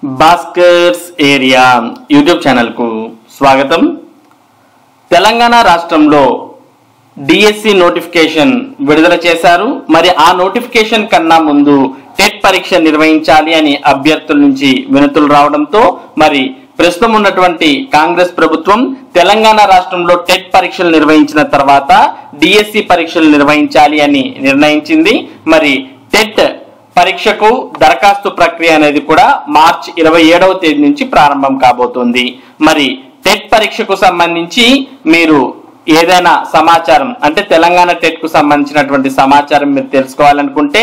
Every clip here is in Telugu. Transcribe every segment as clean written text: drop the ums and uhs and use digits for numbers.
భాస్కర్స్ ఏరియా యూట్యూబ్ ఛానల్కు స్వాగతం. తెలంగాణ రాష్ట్రంలో డిఎస్సి నోటిఫికేషన్ విడుదల చేశారు. మరి ఆ నోటిఫికేషన్ కన్నా ముందు టెట్ పరీక్ష నిర్వహించాలి అని అభ్యర్థుల నుంచి వినతులు రావడంతో మరి ప్రస్తుతం ఉన్నటువంటి కాంగ్రెస్ ప్రభుత్వం తెలంగాణ రాష్ట్రంలో టెట్ పరీక్షలు నిర్వహించిన తర్వాత డిఎస్సి పరీక్షలు నిర్వహించాలి అని నిర్ణయించింది. మరి టెట్ పరీక్షకు దరఖాస్తు ప్రక్రియ అనేది కూడా మార్చి 27వ తేదీ నుంచి ప్రారంభం కాబోతోంది. మరి టెట్ పరీక్షకు సంబంధించి మీరు ఏదైనా సమాచారం అంటే తెలంగాణ టెట్ కు సంబంధించినటువంటి సమాచారం మీరు తెలుసుకోవాలనుకుంటే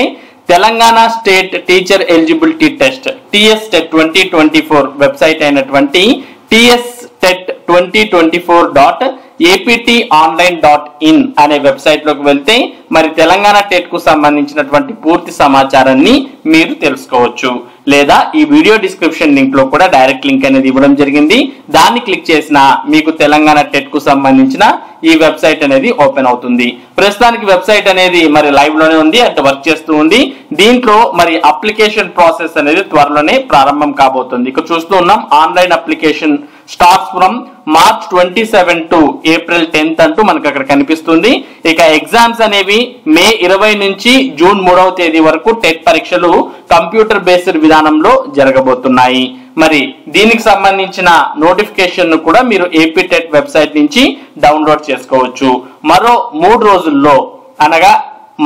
Telangana state teacher eligibility test TS TET 2024 website అయినటువంటి ts.2024.aptonline.in అనే వెబ్సైట్ లోకి వెళ్తే మరి తెలంగాణ టెట్ కు సంబంధించినటువంటి పూర్తి సమాచారాన్ని మీరు తెలుసుకోవచ్చు. లేదా ఈ వీడియో డిస్క్రిప్షన్ లింక్ లో కూడా డైరెక్ట్ లింక్ అనేది ఇవ్వడం జరిగింది. దాన్ని క్లిక్ చేసినా మీకు తెలంగాణ టెట్ కు సంబంధించిన ఈ వెబ్సైట్ అనేది ఓపెన్ అవుతుంది. ప్రస్తుతానికి వెబ్సైట్ అనేది మరి లైవ్ లోనే ఉంది, అంటే వర్క్ చేస్తూ ఉంది. దీంట్లో మరి అప్లికేషన్ ప్రాసెస్ అనేది త్వరలోనే ప్రారంభం కాబోతుంది. ఇక చూస్తూ ఉన్నాం, online application starts from March 27 to April 10 అంటూ మనకు అక్కడ కనిపిస్తుంది. ఇక ఎగ్జామ్స్ అనేవి మే 20 నుంచి జూన్ 3వ తేదీ వరకు టెట్ పరీక్షలు కంప్యూటర్ బేస్డ్ విధానంలో జరగబోతున్నాయి. మరి దీనికి సంబంధించిన నోటిఫికేషన్ ను కూడా మీరు ఏపీ టెట్ వెబ్సైట్ నుంచి డౌన్లోడ్ చేసుకోవచ్చు. మరో 3 రోజుల్లో అనగా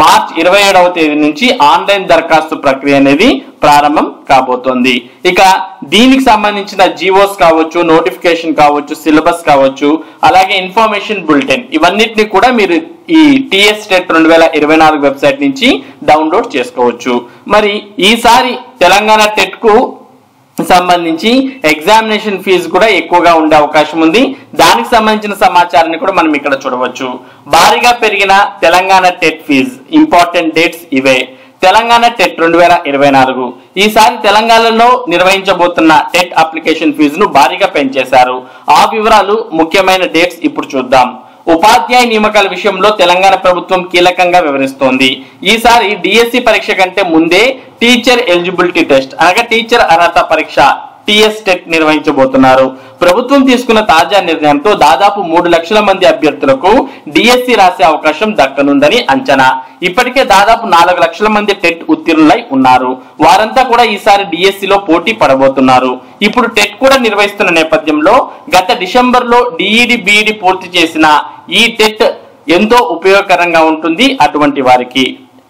మార్చ్ 27వ తేదీ నుంచి ఆన్లైన్ దరఖాస్తు ప్రక్రియ అనేది ప్రారంభం కాబోతోంది. ఇక దీనికి సంబంధించిన జీవోస్ కావచ్చు, నోటిఫికేషన్ కావచ్చు, సిలబస్ కావచ్చు, అలాగే ఇన్ఫర్మేషన్ బులెటిన్ ఇవన్నిటిని కూడా మీరు ఈ టిఎస్ టెట్ 2024 వెబ్సైట్ నుంచి డౌన్లోడ్ చేసుకోవచ్చు. మరి ఈసారి తెలంగాణ టెట్ కు సంబంధించి ఎగ్జామినేషన్ ఫీజు కూడా ఎక్కువగా ఉండే అవకాశం ఉంది. దానికి సంబంధించిన సమాచారాన్ని కూడా మనం ఇక్కడ చూడవచ్చు. భారీగా పెరిగిన Telangana TET fee, important dates ఇవే. తెలంగాణ టెట్ 2024 ఈసారి తెలంగాణలో నిర్వహించబోతున్న టెట్ అప్లికేషన్ ఫీజును భారీగా పెంచేశారు. ఆ వివరాలు, ముఖ్యమైన డేట్స్ ఇప్పుడు చూద్దాం. ఉపాధ్యాయ నియామకాల విషయంలో తెలంగాణ ప్రభుత్వం కీలకంగా వివరిస్తోంది. ఈసారి డిఎస్సి పరీక్ష కంటే ముందే టీచర్ ఎలిజిబిలిటీ టెస్ట్ అనగా టీచర్ అర్హత పరీక్ష టిఎస్ టెట్ నిర్వహించబోతున్నారు. ప్రభుత్వం తీసుకున్న తాజా నిర్ణయంతో దాదాపు 3 లక్షల మంది అభ్యర్థులకు డిఎస్సి రాసే అవకాశం దక్కనుందని అంచనా. ఇప్పటికే దాదాపు 4 లక్షల మంది టెట్ ఉత్తీర్ణులై ఉన్నారు. వారంతా కూడా ఈసారి డిఎస్సిలో పోటీ పడబోతున్నారు. ఇప్పుడు టెట్ కూడా నిర్వహిస్తున్న నేపథ్యంలో గత డిసెంబర్లో డిఈడి బిఈడి పూర్తి చేసిన ఈ టెట్ ఎంతో ఉపయోగకరంగా ఉంటుంది అటువంటి వారికి.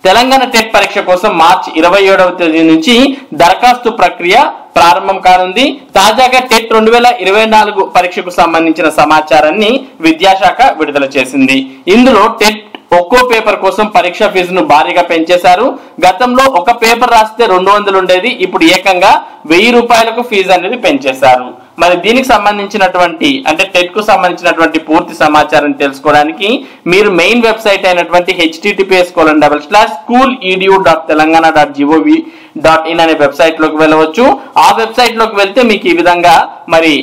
తెలంగాణ టెట్ పరీక్ష కోసం మార్చి 27వ తేదీ నుంచి దరఖాస్తు ప్రక్రియ ప్రారంభం కానుంది. తాజాగా టెట్ 2024 పరీక్షకు సంబంధించిన సమాచారాన్ని విద్యాశాఖ విడుదల చేసింది. ఇందులో టెట్ ఒక్కో పేపర్ కోసం పరీక్ష ఫీజును భారీగా పెంచేశారు. గతంలో ఒక పేపర్ రాస్తే 200 ఉండేది, ఇప్పుడు ఏకంగా 1000 రూపాయలకు ఫీజు అనేది పెంచేశారు. మరి దీనికి సంబంధించినటువంటి అంటే టెట్ కు సంబంధించినటువంటి పూర్తి సమాచారం తెలుసుకోవడానికి మీరు మెయిన్ వెబ్సైట్ అయినటువంటి https://schooledu.telangana.gov.in అనే వెబ్సైట్ లోకి వెళ్ళవచ్చు. ఆ వెబ్సైట్ లోకి వెళ్తే మీకు ఈ విధంగా మరి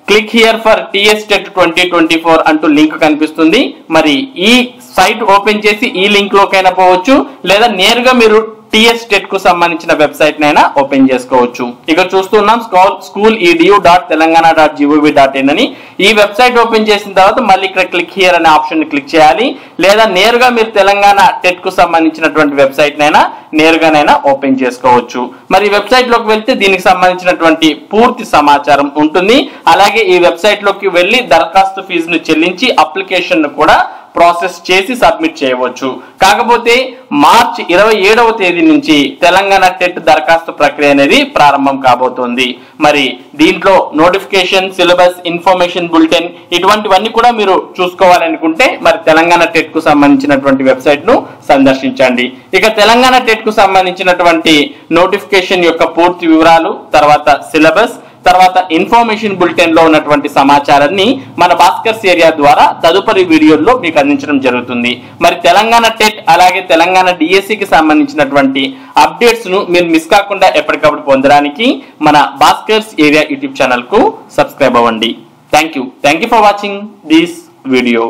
click here for TS TET 2024 అంటూ లింక్ కనిపిస్తుంది. మరి ఈ సైట్ ఓపెన్ చేసి ఈ లింక్ లోకైనా పోవచ్చు, లేదా నేరుగా మీరు టిఎస్ టెట్ కు సంబంధించిన వెబ్సైట్ నైనా ఓపెన్ చేసుకోవచ్చు. ఇక్కడ చూస్తున్నాం schooledu.telangana.gov.in అని. ఈ వెబ్సైట్ ఓపెన్ చేసిన తర్వాత మళ్ళీ ఇక్కడ క్లిక్ హియర్ అనే ఆప్షన్ ని క్లిక్ చేయాలి, లేదా నేరుగా మీరు తెలంగాణ టెట్ కు సంబంధించినటువంటి వెబ్సైట్ నైనా నేరుగానైనా ఓపెన్ చేసుకోవచ్చు. మరి వెబ్సైట్ లోకి వెళ్తే దీనికి సంబంధించినటువంటి పూర్తి సమాచారం ఉంటుంది. అలాగే ఈ వెబ్సైట్ లోకి వెళ్లి దరఖాస్తు ఫీజును చెల్లించి అప్లికేషన్ ను కూడా ప్రాసెస్ చేసి సబ్మిట్ చేయవచ్చు. కాకపోతే మార్చి 27వ తేదీ నుంచి తెలంగాణ టెట్ దరఖాస్తు ప్రక్రియ అనేది ప్రారంభం కాబోతోంది. మరి దీంట్లో నోటిఫికేషన్, సిలబస్, ఇన్ఫర్మేషన్ బులెటిన్ ఇటువంటివన్నీ కూడా మీరు చూసుకోవాలనుకుంటే మరి తెలంగాణ టెట్ కు సంబంధించినటువంటి వెబ్సైట్ ను సందర్శించండి. ఇక తెలంగాణ టెట్ కు సంబంధించినటువంటి నోటిఫికేషన్ యొక్క పూర్తి వివరాలు, తర్వాత సిలబస్, తర్వాత ఇన్ఫర్మేషన్ బులెటిన్ లో ఉన్నటువంటి సమాచారాన్ని మన భాస్కర్స్ ఏరియా ద్వారా తదుపరి వీడియోల్లో మీకు అందించడం జరుగుతుంది. మరి తెలంగాణ టెట్ అలాగే తెలంగాణ డిఎస్సికి సంబంధించినటువంటి అప్డేట్స్ ను మీరు మిస్ కాకుండా ఎప్పటికప్పుడు పొందడానికి మన భాస్కర్స్ ఏరియా యూట్యూబ్ ఛానల్ కు సబ్స్క్రైబ్ అవ్వండి. Thank you for watching this video.